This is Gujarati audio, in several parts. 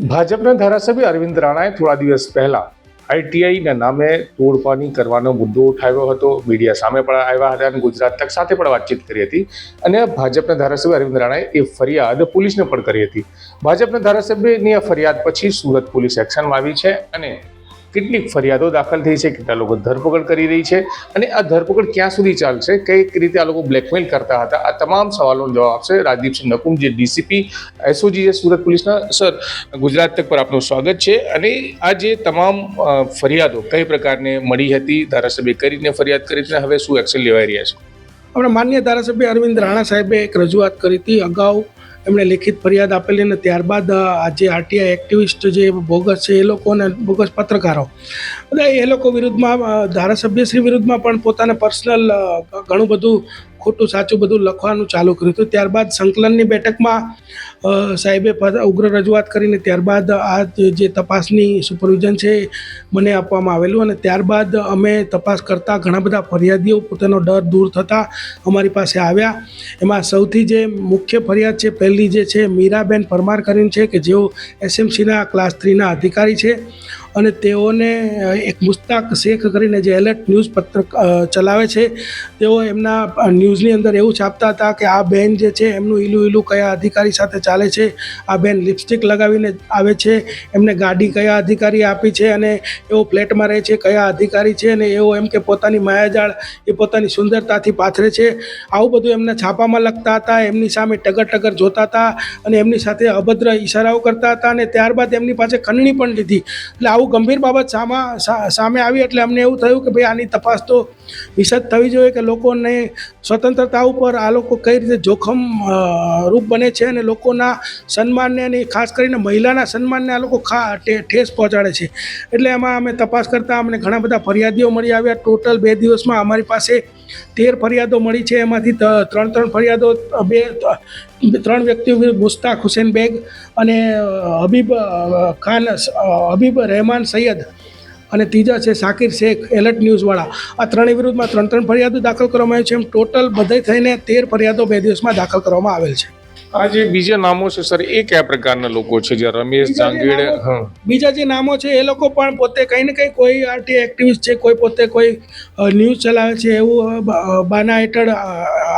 ભાજપના ધારાસભ્ય અરવિંદ રાણાએ થોડા દિવસ પહેલા આઈટીઆઈના નામે તોડપાણી કરવાનો મુદ્દો ઉઠાવ્યો હતો. મીડિયા સામે પણ આવ્યા હતા અને ગુજરાત તક સાથે પણ વાતચીત કરી હતી. અને ભાજપના ધારાસભ્ય અરવિંદ રાણાએ એ ફરિયાદ પોલીસને પણ કરી હતી. ભાજપના ધારાસભ્યની આ ફરિયાદ પછી સુરત પોલીસ એક્શનમાં આવી છે અને કેટલીક ફરિયાદો દાખલ થઈ છે, કેટલા લોકો ધરપકડ કરી રહી છે અને આ ધરપકડ ક્યાં સુધી ચાલશે, કઈ રીતે આ લોકો બ્લેકમેલ કરતા હતા, આ તમામ સવાલોનો જવાબ આપશે રાજદીપસિંહ નકુમ, જે ડીસીપી એસઓજી છે સુરત પોલીસના. સર, ગુજરાત તક પર આપનું સ્વાગત છે. અને આ જે તમામ ફરિયાદો કઈ પ્રકારને મળી હતી, ધારાસભ્ય કરીને ફરિયાદ કરી હતી, હવે શું એક્શન લેવાઈ રહ્યા છે? હમણાં માન્ય ધારાસભ્ય અરવિંદ રાણા સાહેબે એક રજૂઆત કરી હતી. અગાઉ એમણે લેખિત ફરિયાદ આપેલી અને ત્યારબાદ આજે આરટીઆઈ એક્ટિવિસ્ટ જે બોગસ છે એ લોકોને બોગસ પત્રકારો એ લોકો વિરુદ્ધમાં ધારાસભ્યશ્રી વિરુદ્ધમાં પણ પોતાને પર્સનલ ઘણું બધું ખોટું સાચું બધું લખવાનું ચાલુ કર્યું હતું. ત્યારબાદ સંકલનની બેઠકમાં સાહેબે ઉગ્ર રજૂઆત કરીને ત્યારબાદ આ જે તપાસની સુપરવિઝન છે મને આપવામાં આવેલું અને ત્યારબાદ અમે તપાસ કરતાં ઘણા બધા ફરિયાદીઓ પોતાનો ડર દૂર થતાં અમારી પાસે આવ્યા. એમાં સૌથી જે મુખ્ય ફરિયાદ છે પહેલી જે છે મીરાબેન પરમાર કરીને છે કે જેઓ એસએમસીના ક્લાસ 3ના અધિકારી છે અને તેઓને એક મુસ્તાક શેખ કરીને જે એલર્ટ ન્યૂઝ પત્ર ચલાવે છે, તેઓ એમના ન્યૂઝની અંદર એવું છાપતા હતા કે આ બેન જે છે એમનું ઈલું કયા અધિકારી સાથે ચાલે છે, આ બેન લિપસ્ટિક લગાવીને આવે છે, એમને ગાડી કયા અધિકારી આપી છે અને એઓ ફ્લેટમાં રહે છે કયા અધિકારી છે, અને એઓ એમ કે પોતાની માયાજાળ એ પોતાની સુંદરતાથી પાથરે છે. આવું બધું એમને છાપામાં લખતા હતા, એમની સામે ટગર જોતા હતા અને એમની સાથે અભદ્ર ઈશારાઓ કરતા હતા અને ત્યારબાદ એમની પાસે ખંડણી પણ લીધી. એટલે આવું ગંભીર બાબત સામે આવી એટલે અમને એવું થયું કે ભાઈ આની તપાસ તો વિશદ થવી જોઈએ કે લોકોને સ્વતંત્રતા ઉપર આ લોકો કઈ રીતે જોખમ રૂપ બને છે અને લોકોના સન્માનને અને ખાસ કરીને મહિલાના સન્માનને આ લોકો ઠેસ પહોંચાડે છે. એટલે એમાં અમે તપાસ કરતાં અમને ઘણા બધા ફરિયાદીઓ મળી આવ્યા. ટોટલ 2 દિવસમાં અમારી પાસે 13 ફરિયાદો મળી છે. એમાંથી 3 ફરિયાદો 3 વ્યક્તિઓ વિરુદ્ધ મુસ્તાક હુસેન બેગ અને હબીબ રહેમાન સૈયદ અને ત્રીજા છે શાકિર શેખ એલર્ટ ન્યૂઝવાળા. આ ત્રણેય વિરુદ્ધમાં 3 ફરિયાદો દાખલ કરવામાં આવી છે. એમ ટોટલ બધે થઈને 13 ફરિયાદો 2 દિવસમાં દાખલ કરવામાં આવેલ છે. આ જે બીજા નામો છે સર, એ કયા પ્રકારના લોકો છે? જે રમેશ જાંગીડે, બીજા જે નામો છે એ લોકો પણ પોતે કંઈ ને કંઈ કોઈ આરટીઆઈ એક્ટિવિસ્ટ છે, કોઈ પોતે કોઈ ન્યૂઝ ચલાવે છે એવું બાના હેઠળ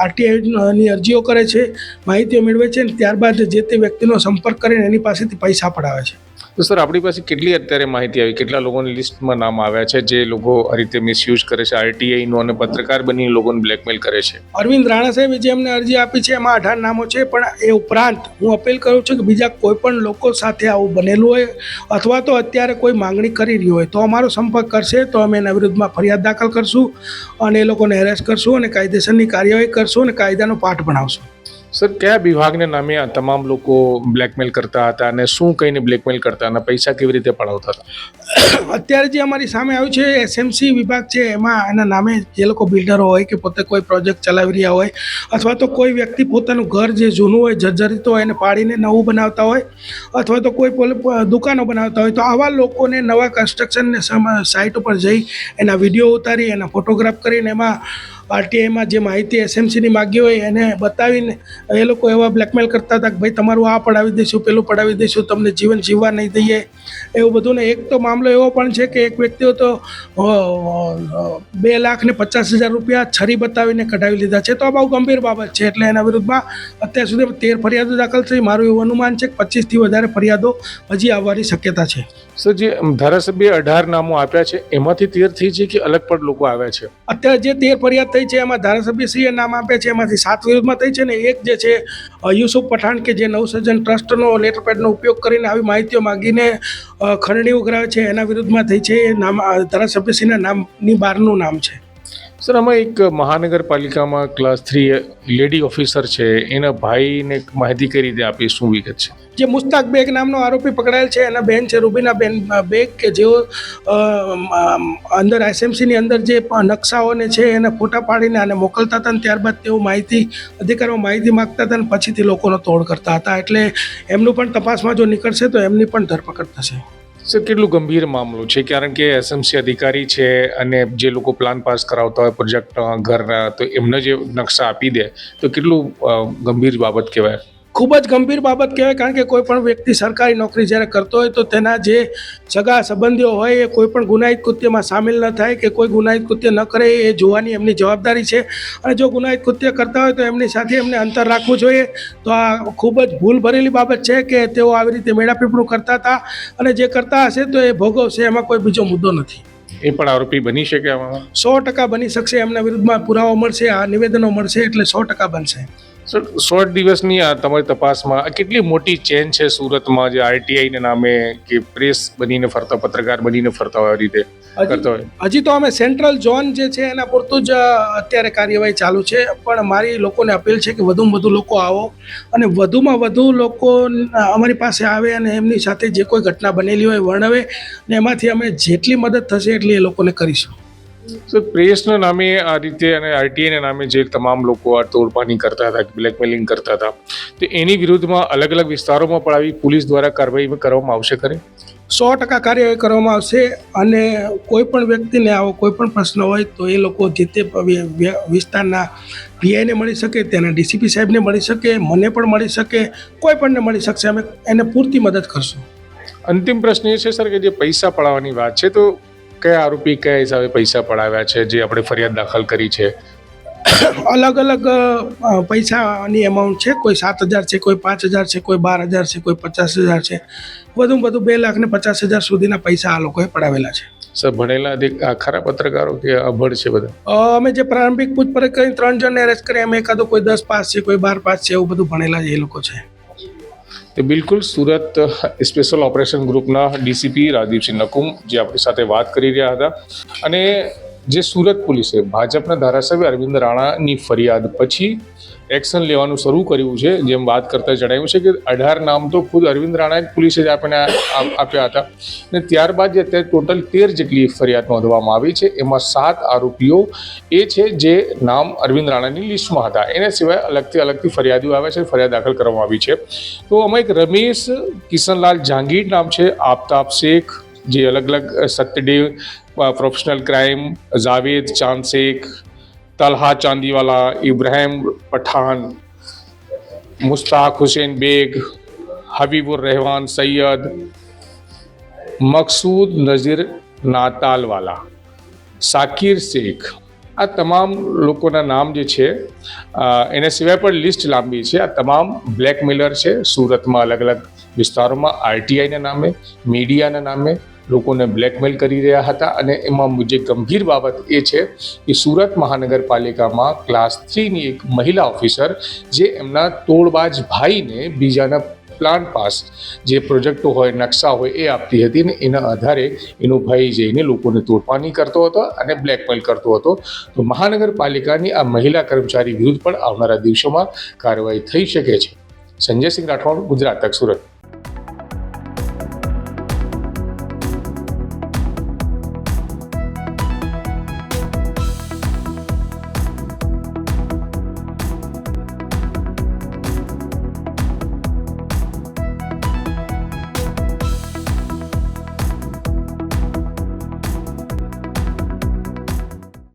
આરટીઆઈની અરજીઓ કરે છે, માહિતીઓ મેળવે છે અને ત્યારબાદ જે તે વ્યક્તિનો સંપર્ક કરીને એની પાસેથી પૈસા પડાવે છે. તો સર, આપણી પાસે કેટલી અત્યારે માહિતી આવી, કેટલા લોકોની લિસ્ટમાં નામ આવ્યા છે જે લોકો આ રીતે મિસયુઝ કરે છે આરટીઆઈનો અને પત્રકાર બની લોકોને બ્લેકમેલ કરે છે? અરવિંદ રાણા સાહેબે જે અમને અરજી આપી છે એમાં 18 નામો છે, પણ એ ઉપરાંત હું અપીલ કરું છું કે બીજા કોઈ પણ લોકો સાથે આવું બનેલું હોય અથવા તો અત્યારે કોઈ માંગણી કરી રહી હોય તો અમારો સંપર્ક કરશે તો અમે એના વિરુદ્ધમાં ફરિયાદ દાખલ કરશું અને એ લોકોને એરેસ્ટ કરશું અને કાયદેસરની કાર્યવાહી કરશું અને કાયદાનો પાઠ ભણાવશું. સર, કયા વિભાગના નામે આ તમામ લોકો બ્લેકમેલ કરતા હતા અને શું કહીને બ્લેકમેલ કરતા અને પૈસા કેવી રીતે પડાવતા હતા? અત્યારે જે અમારી સામે આવ્યું છે એસએમસી વિભાગ છે, એમાં એના નામે જે લોકો બિલ્ડરો હોય કે પોતે કોઈ પ્રોજેક્ટ ચલાવી રહ્યા હોય અથવા તો કોઈ વ્યક્તિ પોતાનું ઘર જે જૂનું હોય જર્જરિત હોય એને પાડીને નવું બનાવતા હોય અથવા તો કોઈ દુકાનો બનાવતા હોય તો આવા લોકોને નવા કન્સ્ટ્રક્શન સાઇટ ઉપર જઈ એના વિડીયો ઉતારી એના ફોટોગ્રાફ કરીને એમાં આરટીઆઈમાં જે માહિતી એસએમસીની માગી હોય એને બતાવીને એ લોકો એવા બ્લેકમેલ કરતા હતા કે ભાઈ તમારું આ પડાવી દઈશું, પેલું પડાવી દઈશું, તમને જીવન જીવવા નહીં દઈએ, એવું બધું. ને એક તો મામલો એવો પણ છે કે એક વ્યક્તિઓ તો 2,50,000 રૂપિયા છરી બતાવીને કઢાવી લીધા છે. તો આ બહુ ગંભીર બાબત છે. એટલે એના વિરુદ્ધમાં અત્યાર સુધી 13 ફરિયાદો દાખલ થઈ. મારું એવું અનુમાન છે કે 25થી વધારે ફરિયાદો હજી આવવાની શક્યતા છે. સર, જે ધારાસભ્ય 18 નામો આપ્યા છે એમાંથી 13 થઈ છે કે અલગ પણ લોકો આવ્યા છે? અત્યારે જે 13 ફરિયાદ થઈ છે એમાં ધારાસભ્યશ્રીએ નામ આપ્યા છે એમાંથી 7 વિરુદ્ધમાં થઈ છે ને એક જે છે યુસુફ પઠાણ કે જે નવસર્જન ટ્રસ્ટનો લેટરપેડનો ઉપયોગ કરીને આવી માહિતીઓ માગીને ખરણી ઉઘરાવે છે એના વિરુદ્ધમાં થઈ છે. એ નામ ધારાસભ્યશ્રીના નામની બહારનું નામ છે. સર, આમાં એક મહાનગરપાલિકામાં ક્લાસ 3 લેડી ઓફિસર છે, એના ભાઈને માહિતી કઈ રીતે આપી, શું વિગત છે? જે મુસ્તાક બેગ નામનો આરોપી પકડાયેલ છે એના બેન છે રૂબીના બેન બેગ કે જેઓ અંદર એસએમસીની અંદર જે નકશાઓને છે એને ફોટા પાડીને આને મોકલતા હતા અને ત્યારબાદ તેઓ અધિકારીઓ માહિતી માગતા હતા અને પછીથી લોકોનો તોડ કરતા હતા. એટલે એમનું પણ તપાસમાં જો નીકળશે તો એમની પણ ધરપકડ થશે. સર, કેટલું ગંભીર મામલો છે, કારણ કે એસએમસી અધિકારી છે અને જે લોકો પ્લાન પાસ કરાવતા હોય પ્રોજેક્ટ ઘરના, તો એમને જે નકશા આપી દે તો કેટલું ગંભીર બાબત કહેવાય? ખૂબ જ ગંભીર બાબત કહેવાય, કારણ કે કોઈ પણ વ્યક્તિ સરકારી નોકરી જ્યારે કરતો હોય તો તેના જે સગા સંબંધીઓ હોય એ કોઈ પણ ગુનાહિત કૃત્યમાં સામેલ ન થાય કે કોઈ ગુનાહિત કૃત્ય ન કરે એ જોવાની એમની જવાબદારી છે. અને જો ગુનાહિત કૃત્ય કરતા હોય તો એમની સાથે એમને અંતર રાખવું જોઈએ. તો આ ખૂબ જ ભૂલ ભરેલી બાબત છે કે તેઓ આવી રીતે મેળાપીપળું કરતા હતા, અને જે કરતા હશે તો એ ભોગવશે, એમાં કોઈ બીજો મુદ્દો નથી. એ પણ આરોપી બની શકે આમાં? 100% બની શકશે. એમના વિરુદ્ધમાં પુરાવો મળશે, આ નિવેદનો મળશે એટલે 100% બનશે. સર, 100 દિવસની આ તમારી તપાસમાં આ કેટલી મોટી ચેન છે સુરતમાં, જે આરટીઆઈને નામે કે પ્રેસ બનીને ફરતા, પત્રકાર બનીને ફરતા હોય, રીતે કરતા હોય? હજી તો અમે સેન્ટ્રલ ઝોન જે છે એના પૂરતું જ અત્યારે કાર્યવાહી ચાલુ છે, પણ મારી લોકોને અપીલ છે કે વધુમાં વધુ લોકો આવો અને વધુમાં વધુ લોકો અમારી પાસે આવે અને એમની સાથે જે કોઈ ઘટના બનેલી હોય વર્ણવે, અને એમાંથી અમે જેટલી મદદ થશે એટલી એ લોકોને કરીશું. સર, પ્રેસના નામે આ રીતે અને આરટીઆઈના નામે જે તમામ લોકો આ તોડપાની કરતા હતા, બ્લેકમેલિંગ કરતા હતા, તો એની વિરુદ્ધમાં અલગ અલગ વિસ્તારોમાં પણ આવી પોલીસ દ્વારા કાર્યવાહી કરવામાં આવશે ખરી? 100% કાર્યવાહી કરવામાં આવશે. અને કોઈ પણ વ્યક્તિને આવો કોઈ પણ પ્રશ્ન હોય તો એ લોકો જે તે વિસ્તારના પીઆઈને મળી શકે, તેના ડીસીપી સાહેબને મળી શકે, મને પણ મળી શકે, કોઈ પણને મળી શકશે. અમે એને પૂરતી મદદ કરશું. અંતિમ પ્રશ્ન એ છે સર કે જે પૈસા પડાવવાની વાત છે, તો કયા આરોપી કયા હિસાબે પૈસા પડાવ્યા છે, જે આપણે ફરિયાદ દાખલ કરી છે? અલગ અલગ પૈસાની અમાઉન્ટ છે. કોઈ 7,000 છે, કોઈ 5,000 છે, કોઈ 12,000 છે, કોઈ 50,000 છે. વધુમાં વધુ 2,50,000 સુધીના પૈસા આ લોકોએ પડાવેલા છે. સર, ભણેલા ખરા પત્રકારો કે અભણ છે બધા? અમે જે પ્રારંભિક પૂછપરછ કરી 3 જણને એરેસ્ટ કર્યા. અમે એકાદો કોઈ 10 પાસ છે, કોઈ 12 પાસ છે, એવું બધું ભણેલા એ લોકો છે. તો બિલકુલ સુરત સ્પેશિયલ ઓપરેશન ગ્રુપના ડીસીપી રાજદીપસિંહ નકુમ જે આપણી સાથે વાત કરી રહ્યા હતા. અને જે સુરત પોલીસે ભાજપના ધારાસભ્ય અરવિંદ રાણાની ફરિયાદ પછી એક્શન લેવાનું શરૂ કર્યું છે, જેમ વાત કરતા જણાવ્યું છે કે 18 નામ તો ખુદ અરવિંદ રાણાએ પોલીસે જ આપણને આપ્યા હતા. અને ત્યારબાદ જે અત્યારે ટોટલ 13 જેટલી ફરિયાદ નોંધવામાં આવી છે, એમાં 7 આરોપીઓ એ છે જે નામ અરવિંદ રાણાની લિસ્ટમાં હતા. એના સિવાય અલગથી ફરિયાદીઓ આવે છે, ફરિયાદ દાખલ કરવામાં આવી છે. તો આમાં એક રમેશ કિશનલાલ જહાંગીર નામ છે, આફતાબ શેખ, જે અલગ અલગ સત્યદેવ પ્રોફેશનલ ક્રાઇમ, જાવેદ ચાંદ શેખ, તલહા ચાંદીવાલા, ઇબ્રાહિમ પઠાન, મુસ્તાક હુસૈન બેગ, હબીબુર રહેવાન સૈયદ, મકસૂદ નઝીર નાતાલવાલા, સાકિર શેખ, આ તમામ લોકોના નામ જે છે, એના સિવાય પણ લિસ્ટ લાંબી છે. આ તમામ બ્લેકમેલર છે. સુરતમાં અલગ અલગ વિસ્તારોમાં આરટીઆઈના નામે, મીડિયાના નામે લોકોને બ્લેકમેલ કરી રહ્યા હતા. અને એમાં જે ગંભીર બાબત એ છે કે સુરત મહાનગરપાલિકામાં ક્લાસ 3ની એક મહિલા ઓફિસર, જે એમના તોડબાજ ભાઈને બીજાના પ્લાન પાસ, જે પ્રોજેક્ટો હોય, નકશા હોય, એ આપતી હતી. ને એના આધારે એનો ભાઈ જઈને લોકોને તોડપાની કરતો હતો અને બ્લેકમેલ કરતો હતો. તો મહાનગરપાલિકાની આ મહિલા કર્મચારી વિરુદ્ધ પણ આવનારા દિવસોમાં કાર્યવાહી થઈ શકે છે. સંજય સિંહ રાઠોડ, ગુજરાત તક, સુરત.